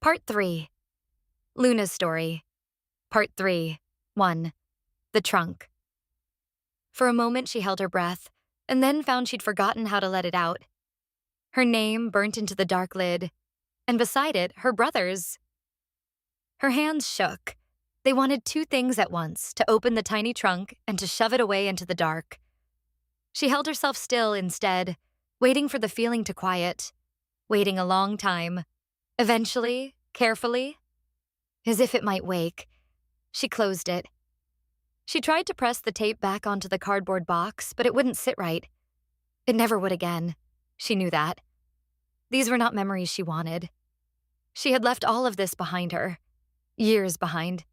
Part 3. Luna's Story. Part 3. 1. The Trunk. For a moment, she held her breath, and then found she'd forgotten how to let it out. Her name burnt into the dark lid, and beside it, her brother's. Her hands shook. They wanted two things at once, to open the tiny trunk and to shove it away into the dark. She held herself still instead, waiting for the feeling to quiet, waiting a long time. Eventually, carefully, as if it might wake, she closed it. She tried to press the tape back onto the cardboard box, but it wouldn't sit right. It never would again. She knew that. These were not memories she wanted. She had left all of this behind her. Years behind.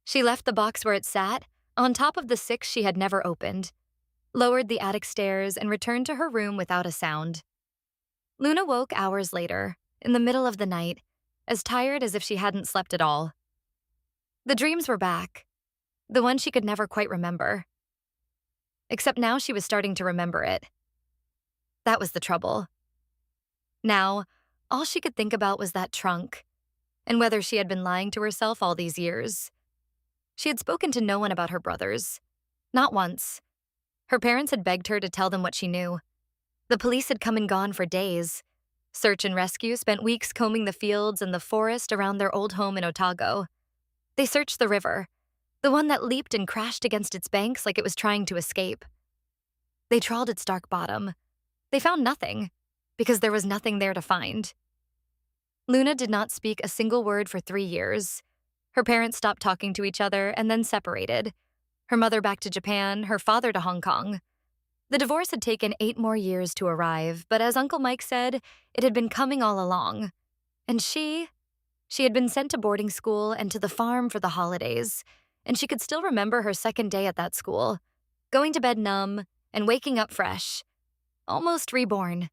She left the box where it sat, on top of the 6 she had never opened, lowered the attic stairs, and returned to her room without a sound. Luna woke hours later, in the middle of the night, as tired as if she hadn't slept at all. The dreams were back, the one she could never quite remember. Except now she was starting to remember it. That was the trouble. Now, all she could think about was that trunk, and whether she had been lying to herself all these years. She had spoken to no one about her brothers. Not once. Her parents had begged her to tell them what she knew. The police had come and gone for days. Search and rescue spent weeks combing the fields and the forest around their old home in Otago. They searched the river, the one that leaped and crashed against its banks like it was trying to escape. They trawled its dark bottom. They found nothing, because there was nothing there to find. Luna did not speak a single word for 3 years. Her parents stopped talking to each other and then separated. Her mother back to Japan, her father to Hong Kong. The divorce had taken 8 more years to arrive, but as Uncle Mike said, it had been coming all along. And she had been sent to boarding school and to the farm for the holidays, and she could still remember her second day at that school, going to bed numb and waking up fresh, almost reborn.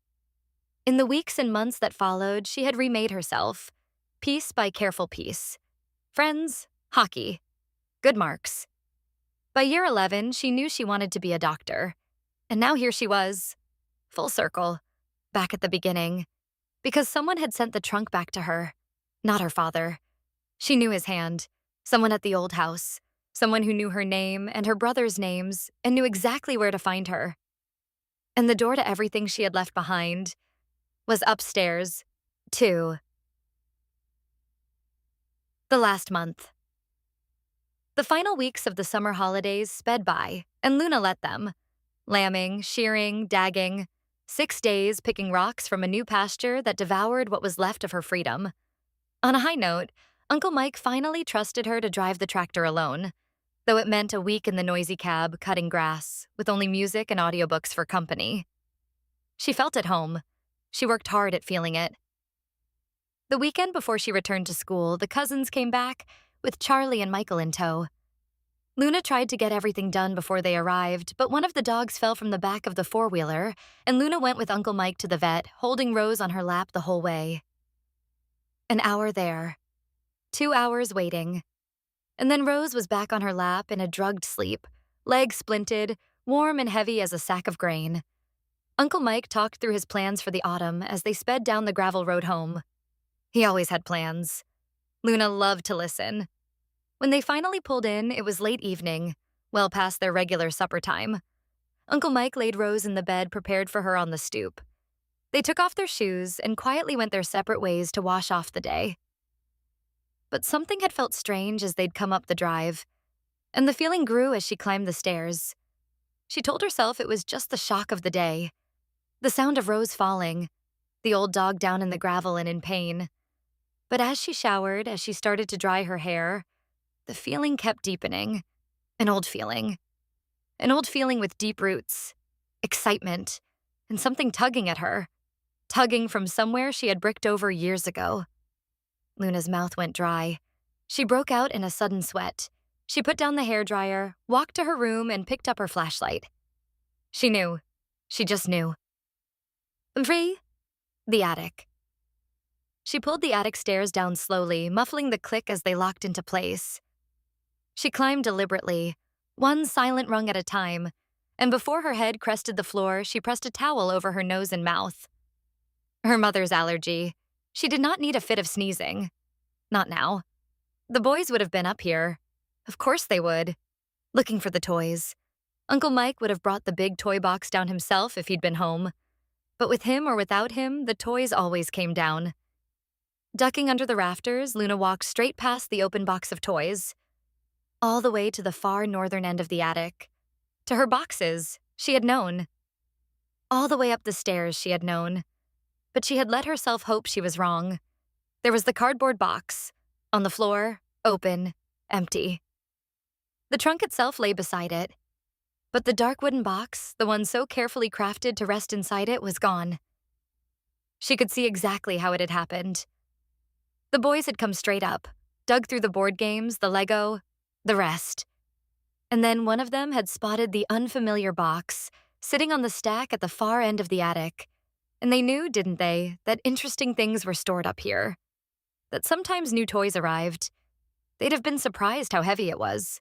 In the weeks and months that followed, she had remade herself, piece by careful piece. Friends, hockey, good marks. By year 11, she knew she wanted to be a doctor. And now here she was, full circle, back at the beginning, because someone had sent the trunk back to her, not her father. She knew his hand, someone at the old house, someone who knew her name and her brother's names and knew exactly where to find her. And the door to everything she had left behind was upstairs, too. The last month. The final weeks of the summer holidays sped by, and Luna let them. Lambing, shearing, dagging. 6 days picking rocks from a new pasture that devoured what was left of her freedom. On a high note, Uncle Mike finally trusted her to drive the tractor alone, though it meant a week in the noisy cab cutting grass, with only music and audiobooks for company. She felt at home. She worked hard at feeling it. The weekend before she returned to school, the cousins came back, with Charlie and Michael in tow. Luna tried to get everything done before they arrived, but one of the dogs fell from the back of the four-wheeler, and Luna went with Uncle Mike to the vet, holding Rose on her lap the whole way. An hour there. 2 hours waiting. And then Rose was back on her lap in a drugged sleep, legs splinted, warm and heavy as a sack of grain. Uncle Mike talked through his plans for the autumn as they sped down the gravel road home. He always had plans. Luna loved to listen. When they finally pulled in, it was late evening, well past their regular supper time. Uncle Mike laid Rose in the bed prepared for her on the stoop. They took off their shoes and quietly went their separate ways to wash off the day. But something had felt strange as they'd come up the drive, and the feeling grew as she climbed the stairs. She told herself it was just the shock of the day, the sound of Rose falling, the old dog down in the gravel and in pain. But as she showered, as she started to dry her hair, the feeling kept deepening. An old feeling. An old feeling with deep roots, excitement, and something tugging at her, tugging from somewhere she had bricked over years ago. Luna's mouth went dry. She broke out in a sudden sweat. She put down the hairdryer, walked to her room, and picked up her flashlight. She knew. She just knew. 3. The attic. She pulled the attic stairs down slowly, muffling the click as they locked into place. She climbed deliberately, one silent rung at a time, and before her head crested the floor, she pressed a towel over her nose and mouth. Her mother's allergy. She did not need a fit of sneezing. Not now. The boys would have been up here. Of course they would. Looking for the toys. Uncle Mike would have brought the big toy box down himself if he'd been home. But with him or without him, the toys always came down. Ducking under the rafters, Luna walked straight past the open box of toys, all the way to the far northern end of the attic. To her boxes, she had known. All the way up the stairs, she had known. But she had let herself hope she was wrong. There was the cardboard box. On the floor, open, empty. The trunk itself lay beside it. But the dark wooden box, the one so carefully crafted to rest inside it, was gone. She could see exactly how it had happened. The boys had come straight up, dug through the board games, the Lego, the rest. And then one of them had spotted the unfamiliar box sitting on the stack at the far end of the attic. And they knew, didn't they, that interesting things were stored up here. That sometimes new toys arrived. They'd have been surprised how heavy it was.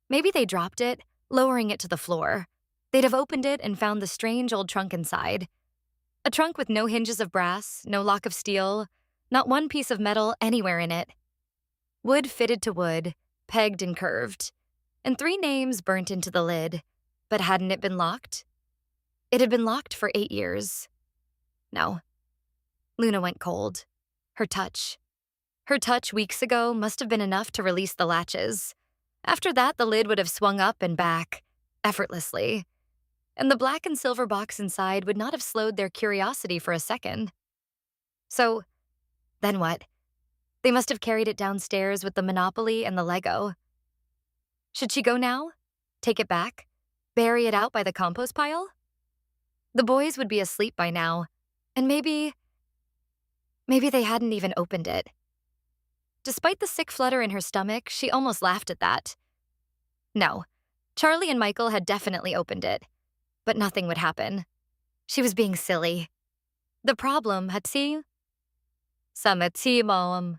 Maybe they dropped it, lowering it to the floor. They'd have opened it and found the strange old trunk inside. A trunk with no hinges of brass, no lock of steel, not one piece of metal anywhere in it. Wood fitted to wood, pegged and curved, and 3 names burnt into the lid. But hadn't it been locked? It had been locked for 8 years. No. Luna went cold. Her touch weeks ago must have been enough to release the latches. After that, the lid would have swung up and back, effortlessly. And the black and silver box inside would not have slowed their curiosity for a second. So, then what? They must have carried it downstairs with the Monopoly and the Lego. Should she go now? Take it back? Bury it out by the compost pile? The boys would be asleep by now, and maybe they hadn't even opened it. Despite the sick flutter in her stomach, she almost laughed at that. No, Charlie and Michael had definitely opened it, but nothing would happen. She was being silly. The problem,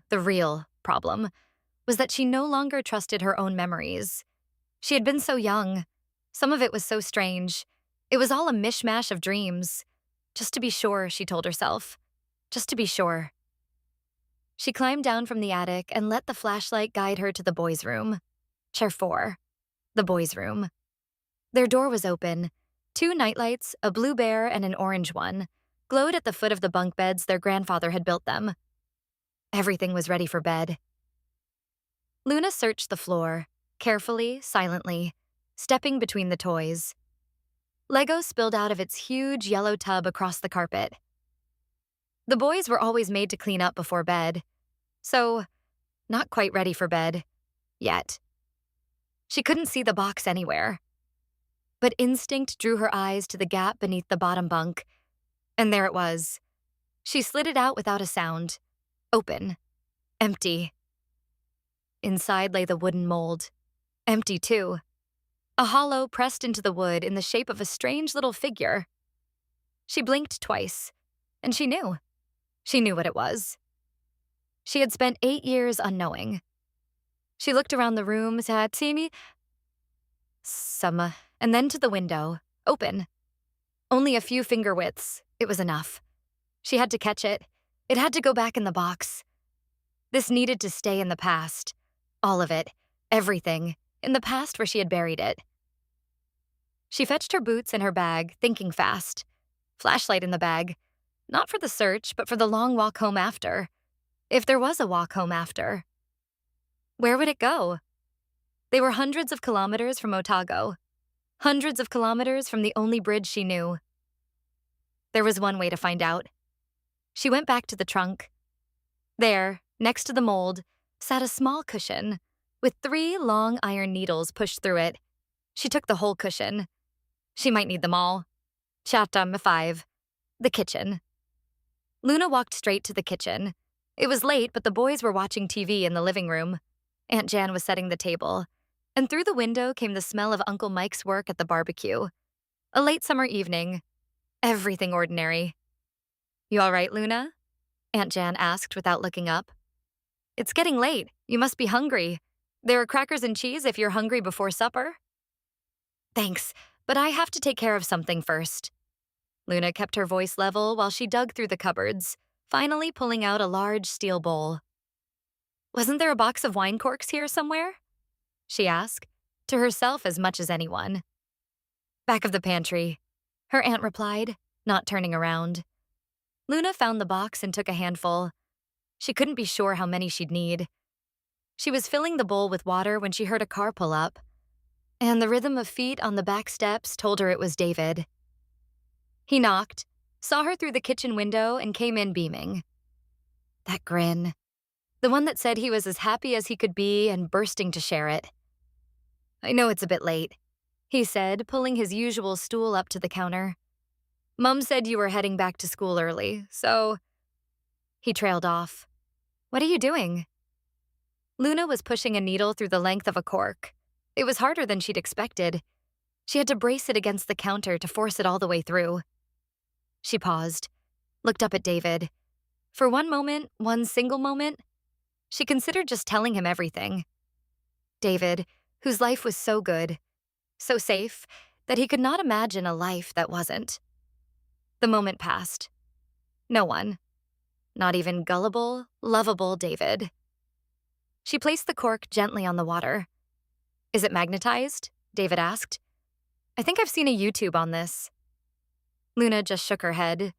the real problem, was that she no longer trusted her own memories. She had been so young. Some of it was so strange. It was all a mishmash of dreams. Just to be sure, she told herself. Just to be sure. She climbed down from the attic and let the flashlight guide her to the boys' room. Chair 4. The boys' room. Their door was open. 2 nightlights, a blue bear and an orange one, glowed at the foot of the bunk beds their grandfather had built them. Everything was ready for bed. Luna searched the floor, carefully, silently, stepping between the toys. Lego spilled out of its huge yellow tub across the carpet. The boys were always made to clean up before bed, so not quite ready for bed. Yet. She couldn't see the box anywhere. But instinct drew her eyes to the gap beneath the bottom bunk, and there it was. She slid it out without a sound. Open. Empty. Inside lay the wooden mold. Empty, too. A hollow pressed into the wood in the shape of a strange little figure. She blinked twice, and she knew. She knew what it was. She had spent 8 years unknowing. She looked around the room, and then to the window, open. Only a few finger widths. It was enough. She had to catch it. It had to go back in the box. This needed to stay in the past. All of it. Everything. In the past where she had buried it. She fetched her boots and her bag, thinking fast. Flashlight in the bag. Not for the search, but for the long walk home after. If there was a walk home after. Where would it go? They were hundreds of kilometers from Otago. Hundreds of kilometers from the only bridge she knew. There was one way to find out. She went back to the trunk. There, next to the mold, sat a small cushion, with 3 long iron needles pushed through it. She took the whole cushion. She might need them all. Chapter 5. The kitchen. Luna walked straight to the kitchen. It was late, but the boys were watching TV in the living room. Aunt Jan was setting the table, and through the window came the smell of Uncle Mike's work at the barbecue. A late summer evening. Everything ordinary. "You all right, Luna?" Aunt Jan asked without looking up. "It's getting late. You must be hungry. There are crackers and cheese if you're hungry before supper." "Thanks, but I have to take care of something first." Luna kept her voice level while she dug through the cupboards. finally pulling out a large steel bowl. "Wasn't there a box of wine corks here somewhere?" she asked, to herself as much as anyone. "Back of the pantry," her aunt replied, not turning around. Luna found the box and took a handful. She couldn't be sure how many she'd need. She was filling the bowl with water when she heard a car pull up, and the rhythm of feet on the back steps told her it was David. He knocked, saw her through the kitchen window, and came in beaming. That grin. The one that said he was as happy as he could be and bursting to share it. "I know it's a bit late," he said, pulling his usual stool up to the counter. "Mom said you were heading back to school early, so—" He trailed off. "What are you doing?" Luna was pushing a needle through the length of a cork. It was harder than she'd expected. She had to brace it against the counter to force it all the way through. She paused, looked up at David. For one moment, one single moment, she considered just telling him everything. David, whose life was so good, so safe, that he could not imagine a life that wasn't. The moment passed. No one, not even gullible, lovable David. She placed the cork gently on the water. "Is it magnetized?" David asked. "I think I've seen a YouTube on this." Luna just shook her head.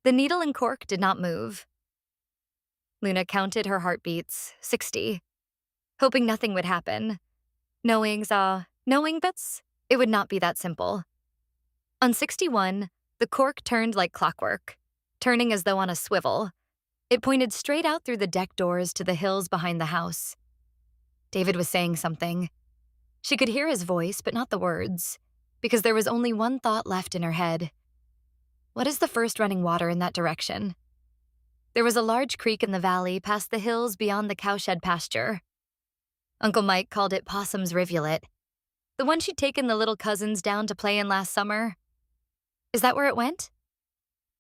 The needle and cork did not move. Luna counted her heartbeats, 60, hoping nothing would happen, knowing that it would not be that simple. On 61, the cork turned like clockwork, turning as though on a swivel. It pointed straight out through the deck doors to the hills behind the house. David was saying something. She could hear his voice, but not the words, because there was only one thought left in her head. What is the first running water in that direction? There was a large creek in the valley past the hills beyond the cowshed pasture. Uncle Mike called it Possum's Rivulet, the one she'd taken the little cousins down to play in last summer. Is that where it went?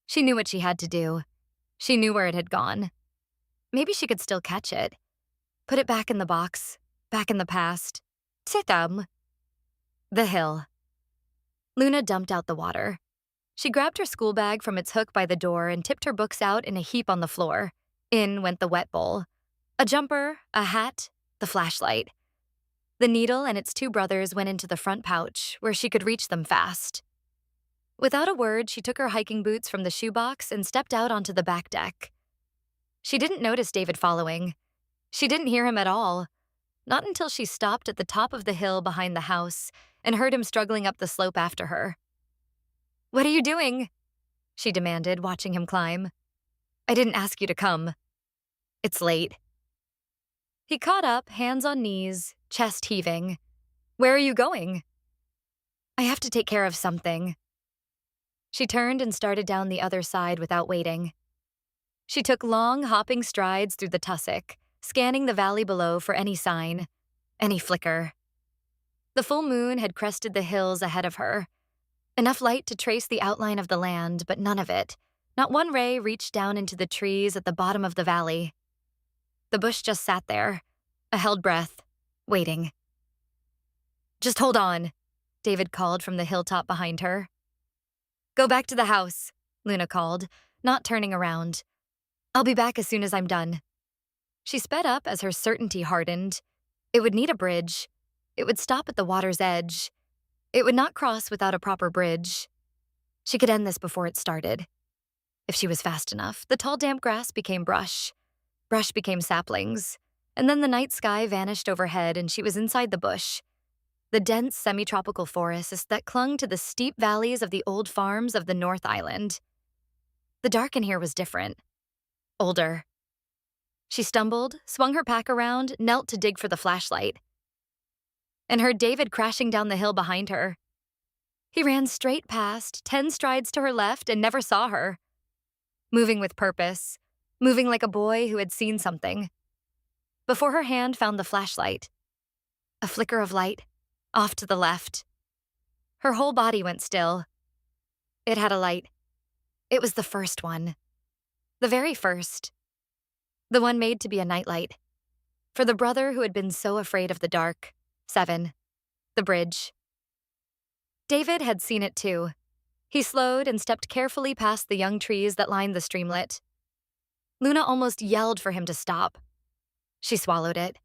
She knew what she had to do. She knew where it had gone. Maybe she could still catch it. Put it back in the box, back in the past. Titam. The hill. Luna dumped out the water. She grabbed her school bag from its hook by the door and tipped her books out in a heap on the floor. In went the wet bowl. A jumper, a hat, the flashlight. The needle and its two brothers went into the front pouch, where she could reach them fast. Without a word, she took her hiking boots from the shoebox and stepped out onto the back deck. She didn't notice David following. She didn't hear him at all. Not until she stopped at the top of the hill behind the house and heard him struggling up the slope after her. "What are you doing?" she demanded, watching him climb. "I didn't ask you to come." "It's late." He caught up, hands on knees, chest heaving. "Where are you going?" "I have to take care of something." She turned and started down the other side without waiting. She took long, hopping strides through the tussock, scanning the valley below for any sign, any flicker. The full moon had crested the hills ahead of her. Enough light to trace the outline of the land, but none of it. Not one ray reached down into the trees at the bottom of the valley. The bush just sat there, a held breath, waiting. "Just hold on," David called from the hilltop behind her. "Go back to the house," Luna called, not turning around. "I'll be back as soon as I'm done." She sped up as her certainty hardened. It would need a bridge. It would stop at the water's edge. It would not cross without a proper bridge. She could end this before it started. If she was fast enough, the tall damp grass became brush. Brush became saplings. And then the night sky vanished overhead and she was inside the bush. The dense semi-tropical forests that clung to the steep valleys of the old farms of the North Island. The dark in here was different. Older. She stumbled, swung her pack around, knelt to dig for the flashlight, and heard David crashing down the hill behind her. He ran straight past, 10 strides to her left, and never saw her. Moving with purpose, moving like a boy who had seen something. Before her hand found the flashlight. A flicker of light, off to the left. Her whole body went still. It had a light. It was the first one. The very first. The one made to be a nightlight. For the brother who had been so afraid of the dark. 7. The bridge. David had seen it too. He slowed and stepped carefully past the young trees that lined the streamlet, Luna almost yelled for him to stop. She swallowed it.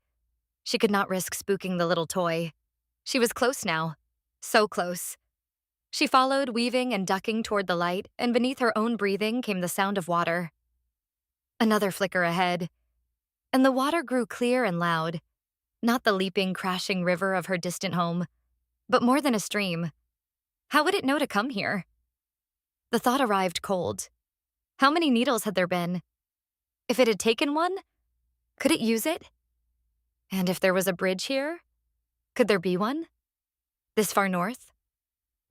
She could not risk spooking the little toy. She was close now. So close. She followed, weaving and ducking toward the light, and beneath her own breathing came the sound of water. Another flicker ahead, and the water grew clear and loud. Not the leaping, crashing river of her distant home, but more than a stream. How would it know to come here? The thought arrived cold. How many needles had there been? If it had taken one, could it use it? And if there was a bridge here, could there be one? This far north?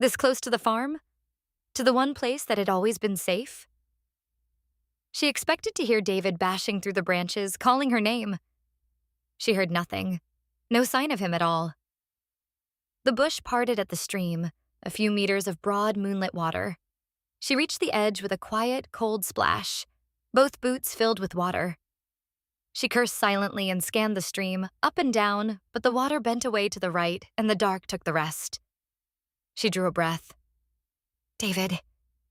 This close to the farm? To the one place that had always been safe? She expected to hear David bashing through the branches, calling her name. She heard nothing. No sign of him at all. The bush parted at the stream, a few meters of broad moonlit water. She reached the edge with a quiet, cold splash, both boots filled with water. She cursed silently and scanned the stream, up and down, but the water bent away to the right, and the dark took the rest. She drew a breath. "David,"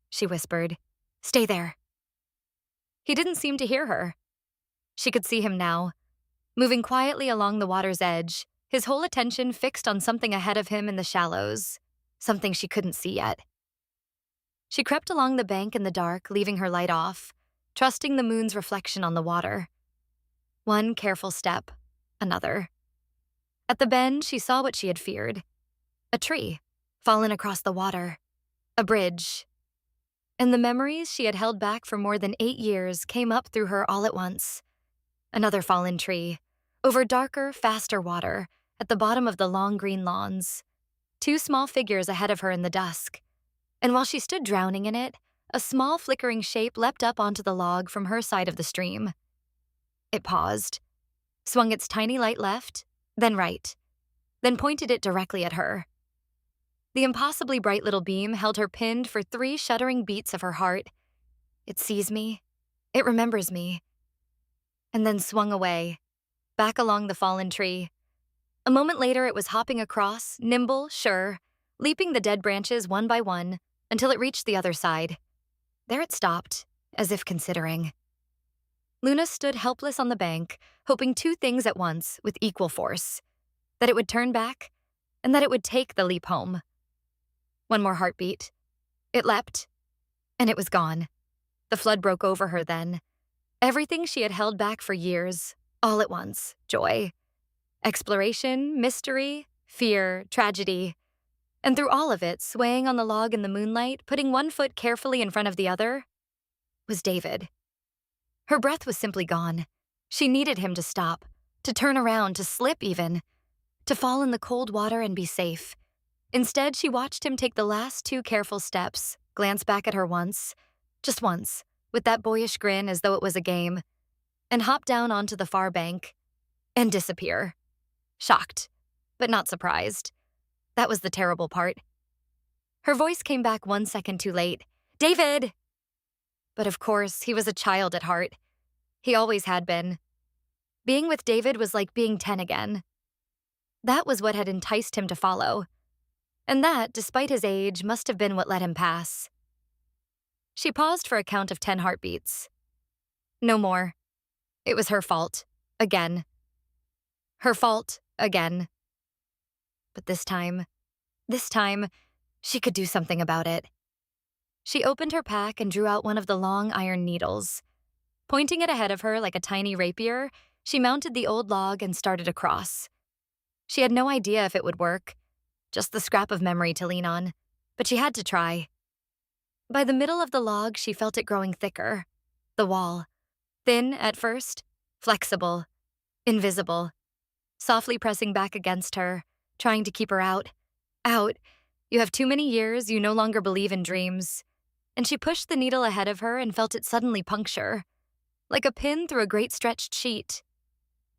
she whispered, "stay there." He didn't seem to hear her. She could see him now, moving quietly along the water's edge, his whole attention fixed on something ahead of him in the shallows, something she couldn't see yet. She crept along the bank in the dark, leaving her light off, trusting the moon's reflection on the water. One careful step, another. At the bend, she saw what she had feared. A tree, fallen across the water. A bridge. And the memories she had held back for more than 8 years came up through her all at once. Another fallen tree, over darker, faster water, at the bottom of the long green lawns. 2 small figures ahead of her in the dusk. And while she stood drowning in it, a small flickering shape leapt up onto the log from her side of the stream. It paused, swung its tiny light left, then right, then pointed it directly at her. The impossibly bright little beam held her pinned for 3 shuddering beats of her heart. It sees me. It remembers me. And then swung away, back along the fallen tree. A moment later, it was hopping across, nimble, sure, leaping the dead branches one by one until it reached the other side. There it stopped, as if considering. Luna stood helpless on the bank, hoping 2 things at once with equal force: that it would turn back, and that it would take the leap home. One more heartbeat. It leapt, and it was gone. The flood broke over her then. Everything she had held back for years, all at once: joy, exploration, mystery, fear, tragedy. And through all of it, swaying on the log in the moonlight, putting one foot carefully in front of the other, was David. Her breath was simply gone. She needed him to stop, to turn around, to slip even, to fall in the cold water and be safe. Instead, she watched him take the last 2 careful steps, glance back at her once, just once, with that boyish grin as though it was a game, and hop down onto the far bank, and disappear. Shocked, but not surprised. That was the terrible part. Her voice came back 1 second too late. "David!" But of course, he was a child at heart. He always had been. Being with David was like being 10 again. That was what had enticed him to follow. And that, despite his age, must have been what let him pass. She paused for a count of 10 heartbeats. No more. It was her fault. Again. Her fault. Again. But this time, she could do something about it. She opened her pack and drew out one of the long iron needles. Pointing it ahead of her like a tiny rapier, she mounted the old log and started across. She had no idea if it would work, just the scrap of memory to lean on, but she had to try. By the middle of the log, she felt it growing thicker. The wall. Thin at first, flexible, invisible, softly pressing back against her, trying to keep her out. Out. You have too many years, you no longer believe in dreams. And she pushed the needle ahead of her and felt it suddenly puncture, like a pin through a great stretched sheet.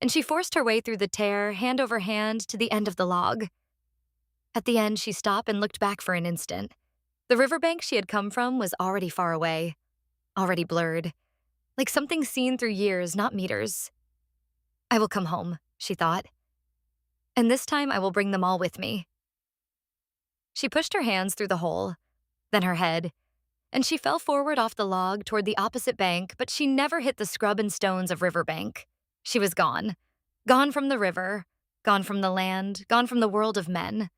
And she forced her way through the tear, hand over hand, to the end of the log. At the end, she stopped and looked back for an instant. The riverbank she had come from was already far away, already blurred, like something seen through years, not meters. I will come home, she thought. And this time I will bring them all with me. She pushed her hands through the hole, then her head, and she fell forward off the log toward the opposite bank, but she never hit the scrub and stones of Riverbank. She was gone. Gone from the river, gone from the land, gone from the world of men.